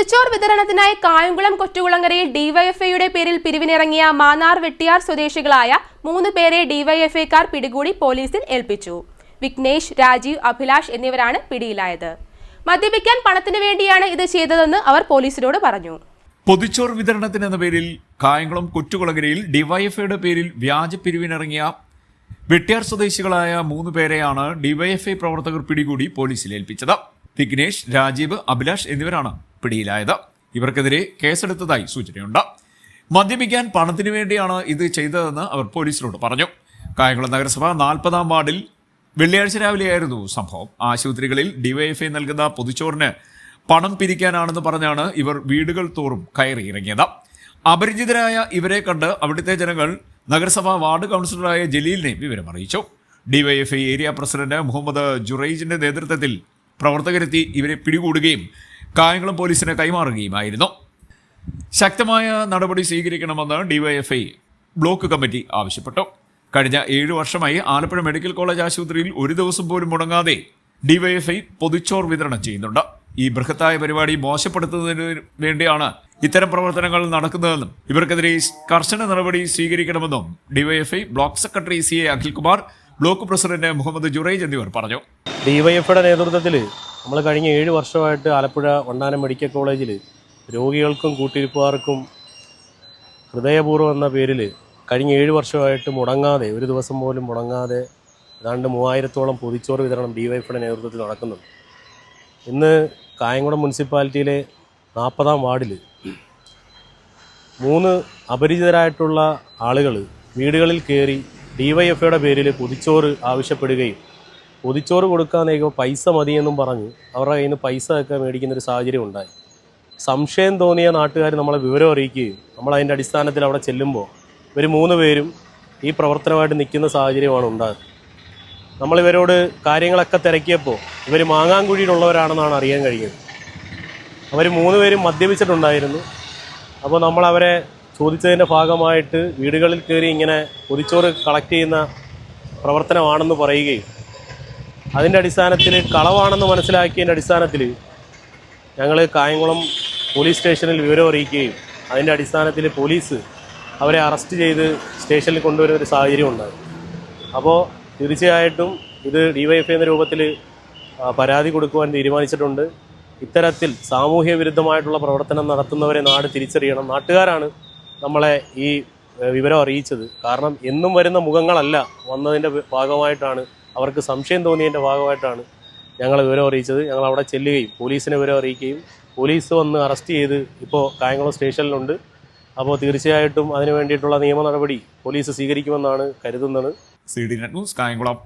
പൊതിച്ചോർ വിതരണത്തിനായി കായംകുളം കൊറ്റുകുളങ്ങരയിൽ ഡിവൈഎഫ്ഐയുടെ പേരിൽ പിരിവിനിറങ്ങിയ മാന്നാർ വെട്ടിയാർ സ്വദേശികളായ 3 പേരെ ഡിവൈഎഫ്ഐക്കാർ പിടികൂടി പോലീസിൽ ഏൽപ്പിച്ചു. വിഘ്നേഷ്, രാജീവ്, അഭിലാഷ് എന്നിവരാണ് പിടിയിലായത്. മദ്യപിക്കാൻ പണത്തിനു വേണ്ടിയാണ് ഇത് ചെയ്തതെന്ന് അവർ പോലീസിനോട് പറഞ്ഞു. പൊതിച്ചോർ വിതരണത്തിനെന്ന പേരിൽ കായംകുളം കൊറ്റുകുളങ്ങരയിൽ ഡിവൈഎഫ്ഐയുടെ പേരിൽ വ്യാജ പിരിവിനിറങ്ങിയ വെട്ടിയാർ സ്വദേശികളായ 3 പേരെയാണ് ഡിവൈഎഫ്ഐ പ്രവർത്തകർ പിടികൂടി പോലീസിൽ ഏൽപ്പിച്ചത്. വിഘ്നേഷ്, രാജീവ്, അഭിലാഷ് എന്നിവരാണ് പിടിയിലായത്. ഇവർക്കെതിരെ കേസെടുത്തതായി സൂചനയുണ്ട്. മദ്യപിക്കാൻ പണത്തിനു വേണ്ടിയാണ് ഇത് ചെയ്തതെന്ന് അവർ പോലീസിനോട് പറഞ്ഞു. കായംകുളം നഗരസഭ 40-ാം വാർഡിൽ വെള്ളിയാഴ്ച രാവിലെയായിരുന്നു സംഭവം. ആശുപത്രികളിൽ ഡിവൈഎഫ്ഐ നൽകുന്ന പൊതിച്ചോറിന് പണം പിരിക്കാനാണെന്ന് പറഞ്ഞാണ് ഇവർ വീടുകൾ തോറും കയറിയിറങ്ങിയത്. അപരിചിതരായ ഇവരെ കണ്ട് അവിടുത്തെ ജനങ്ങൾ നഗരസഭാ വാർഡ് കൗൺസിലറായ ജലീലിനെ വിവരമറിയിച്ചു. ഡിവൈഎഫ്ഐ ഏരിയ പ്രസിഡന്റ് മുഹമ്മദ് ജുറൈജിന്റെ നേതൃത്വത്തിൽ പ്രവർത്തകരെത്തി ഇവരെ പിടികൂടുകയും കായംകുളം പോലീസിന് കൈമാറുകയുമായിരുന്നു. ശക്തമായ നടപടി സ്വീകരിക്കണമെന്ന് ഡിവൈഎഫ്ഐ ബ്ലോക്ക് കമ്മിറ്റി ആവശ്യപ്പെട്ടു. കഴിഞ്ഞ 7 വർഷമായി ആലപ്പുഴ മെഡിക്കൽ കോളേജ് ആശുപത്രിയിൽ ഒരു ദിവസം പോലും മുടങ്ങാതെ ഡിവൈഎഫ്ഐ പൊതിച്ചോർ വിതരണം ചെയ്യുന്നുണ്ട്. ഈ ബൃഹത്തായ പരിപാടി മോശപ്പെടുത്തുന്നതിന് വേണ്ടിയാണ് ഇത്തരം പ്രവർത്തനങ്ങൾ നടക്കുന്നതെന്നും ഇവർക്കെതിരെ കർശന നടപടി സ്വീകരിക്കണമെന്നും DYFI block secretary CA Akhilkumar, block president Muhammad Juraij എന്നിവർ പറഞ്ഞു. ഡിവൈഎഫ്ഐയുടെ നേതൃത്വത്തിൽ നമ്മൾ കഴിഞ്ഞ 7 വർഷമായിട്ട് ആലപ്പുഴ വണ്ടാനം മെഡിക്കൽ കോളേജിൽ രോഗികൾക്കും കൂട്ടിരിപ്പുകാർക്കും ഹൃദയപൂർവ്വം എന്ന പേരിൽ കഴിഞ്ഞ 7 വർഷമായിട്ട് മുടങ്ങാതെ, ഒരു ദിവസം പോലും മുടങ്ങാതെ ഏതാണ്ട് 3000-ഓളം പൊതിച്ചോറ് വിതരണം ഡിവൈഎഫ്ഐയുടെ നേതൃത്വത്തിൽ നടക്കുന്നുണ്ട്. ഇന്ന് കായംകുളം മുനിസിപ്പാലിറ്റിയിലെ 40-ാം വാർഡിൽ 3 അപരിചിതരായിട്ടുള്ള ആളുകൾ വീടുകളിൽ കയറി ഡിവൈഎഫ്ഐയുടെ പേരിൽ പൊതിച്ചോറ് ആവശ്യപ്പെടുകയും പൊതിച്ചോറ് കൊടുക്കാൻ പൈസ മതിയെന്നും പറഞ്ഞ് അവരുടെ കയ്യിൽ നിന്ന് പൈസ ഒക്കെ മേടിക്കുന്നൊരു സാഹചര്യം ഉണ്ടായി. സംശയം തോന്നിയ നാട്ടുകാർ നമ്മളെ വിവരം അറിയിക്കുകയും നമ്മളതിൻ്റെ അടിസ്ഥാനത്തിൽ അവിടെ ചെല്ലുമ്പോൾ ഇവർ 3 പേരും ഈ പ്രവർത്തനമായിട്ട് നിൽക്കുന്ന സാഹചര്യമാണ് ഉണ്ടായത്. നമ്മളിവരോട് കാര്യങ്ങളൊക്കെ തിരക്കിയപ്പോൾ ഇവർ മാങ്ങാങ്കുഴിയിലുള്ളവരാണെന്നാണ് അറിയാൻ കഴിയുന്നത്. അവർ 3 പേരും മദ്യപിച്ചിട്ടുണ്ടായിരുന്നു. അപ്പോൾ നമ്മളവരെ ചോദിച്ചതിൻ്റെ ഭാഗമായിട്ട് വീടുകളിൽ കയറി ഇങ്ങനെ പൊതിച്ചോറ് കളക്ട് ചെയ്യുന്ന പ്രവർത്തനമാണെന്ന് പറയുകയും അതിൻ്റെ അടിസ്ഥാനത്തിൽ കളവാണെന്ന് മനസ്സിലാക്കിയതിൻ്റെ അടിസ്ഥാനത്തിൽ ഞങ്ങൾ കായംകുളം പോലീസ് സ്റ്റേഷനിൽ വിവരം അറിയിക്കുകയും അതിൻ്റെ അടിസ്ഥാനത്തിൽ പോലീസ് അവരെ അറസ്റ്റ് ചെയ്ത് സ്റ്റേഷനിൽ കൊണ്ടുവരുന്ന ഒരു സാഹചര്യം ഉണ്ടായി. അപ്പോൾ തീർച്ചയായിട്ടും ഇത് ഡിവൈഎഫ്ഐ എന്ന രൂപത്തിൽ പരാതി കൊടുക്കുവാൻ തീരുമാനിച്ചിട്ടുണ്ട്. ഇത്തരത്തിൽ സാമൂഹ്യ വിരുദ്ധമായിട്ടുള്ള പ്രവർത്തനം നടത്തുന്നവരെ നാട് തിരിച്ചറിയണം. നാട്ടുകാരാണ് നമ്മളെ ഈ വിവരം അറിയിച്ചത്. കാരണം എന്നും വരുന്ന മുഖങ്ങളല്ല, വന്നതിൻ്റെ ഭാഗമായിട്ടാണ്, അവർക്ക് സംശയം തോന്നിയതിൻ്റെ ഭാഗമായിട്ടാണ് ഞങ്ങൾ വിവരം അറിയിച്ചത്. ഞങ്ങൾ അവിടെ ചെല്ലുകയും പോലീസിനെ വിവരം അറിയിക്കുകയും പോലീസ് വന്ന് അറസ്റ്റ് ചെയ്ത് ഇപ്പോൾ കായംകുളം സ്റ്റേഷനിലുണ്ട്. അപ്പോൾ തീർച്ചയായിട്ടും അതിനു വേണ്ടിയിട്ടുള്ള നിയമ നടപടി പോലീസ് സ്വീകരിക്കുമെന്നാണ് കരുതുന്നത്. CDNet news, Kayamkulam.